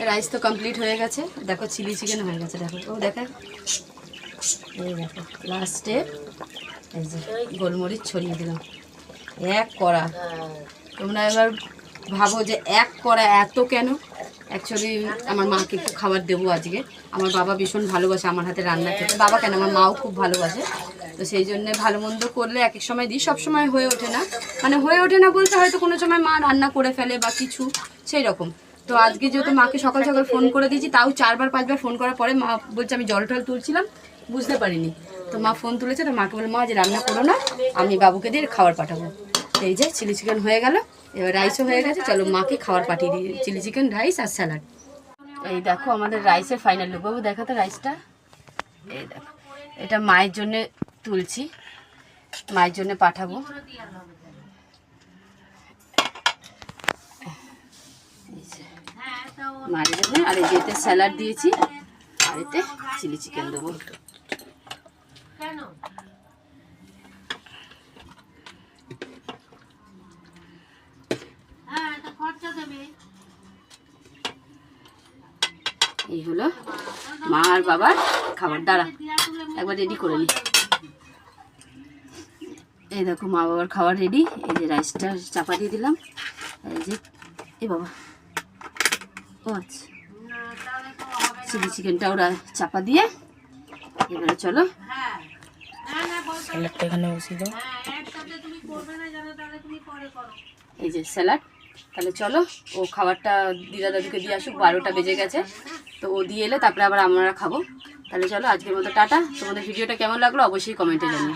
Rice তো complete হয়ে গেছে, দেখো চিলি চিকেন হয়ে গেছে, দেখো ও দেখো, এই দেখো লাস্টে এই যে গোলমরিচ ছড়িয়ে দিলাম, এক কড়া। তোমরা এবার ভাবো যে এক কড়া এত কেন। অ্যাকচুয়ালি আমার মাকে একটু খাবার দেবো আজকে। আমার বাবা ভীষণ ভালোবাসে আমার হাতে রান্না খেতে, বাবা কেন আমার মাও খুব ভালোবাসে। তো সেই জন্যে ভালো মন্দ করলে এক এক সময় দিই, সব সময় হয়ে ওঠে না, মানে হয়ে ওঠে না বলতে হয়তো কোনো সময় মা রান্না করে ফেলে বা কিছু সেই রকম। তো আজকে যেহেতু মাকে সকাল সকাল ফোন করে দিয়েছি, তাও 4-5বার ফোন করার পরে মা বলছে আমি জল টল তুলছিলাম বুঝতে পারিনি। তো মা ফোন তুলেছে, তো মাকে বলে মা যে রান্না করো না, আমি বাবুকে দিয়ে খাবার পাঠাবো। এই যে চিলি চিকেন হয়ে গেল, এবার রাইসও হয়ে গেছে, চলো মাকে খাবার পাঠিয়ে দিই, চিলি চিকেন, রাইস আর স্যালাড। এই দেখো আমাদের রাইসের ফাইনাল লুক। বাবু দেখো তো রাইসটা, এই দেখো এটা মায়ের জন্য তুলছি, মায়ের জন্য পাঠাবো। মায়ের জন্য, আর এই যে এতে স্যালাড দিয়েছি, আর এতে চিলি চিকেন দেবো। এই হলো মা আর বাবার খাবার। দাঁড়া একবার রেডি করে নি। এই দেখো মা বাবার খাবার রেডি। এই যে রাইসটা চাপা দিয়ে দিলাম, এই যে এ বাবা, ও আচ্ছা, চিলি চিকেনটা ওরা চাপা দিয়ে এবারে চলো স্যালাডটা এখানে বসিয়ে দাও। এই যে স্যালাড, তাহলে চলো ও খাবারটা দিদা দাদুকে দিয়ে আসুক, 12টা বেজে গেছে, তো ও দিয়ে এলে তারপরে আবার আমরা খাবো। তাহলে চলো আজকের মতো টাটা। তোমাদের ভিডিওটা কেমন লাগলো অবশ্যই কমেন্টে জানিও।